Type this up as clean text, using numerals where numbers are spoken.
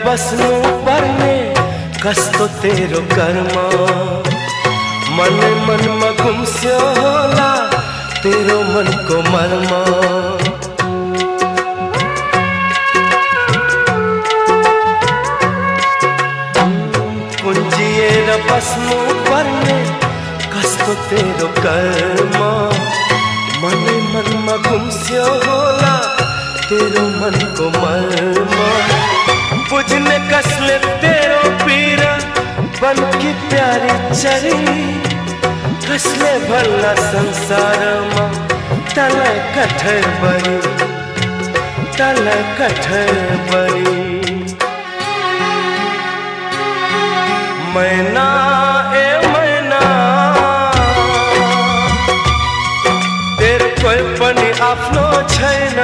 बस्नु पर्ने कस्तो तेरो कर्म। मन मनमा गुम्स्यो होला तेरो मनको मर्म। कुंजिएर बस्नु पर्ने कस्तो तेरो कर्म। मन मनमा गुम्स्यो होला तेरो मनको मर्म। बुझ्ने कसले तेरो पीरा बनकी प्यारी चरी। कसले भल्ला संसारमा तँलाई कठर बरी, तँलाई कठर बरी। मैना ए मैना तेरो कोही पनि आफ्नो छैन।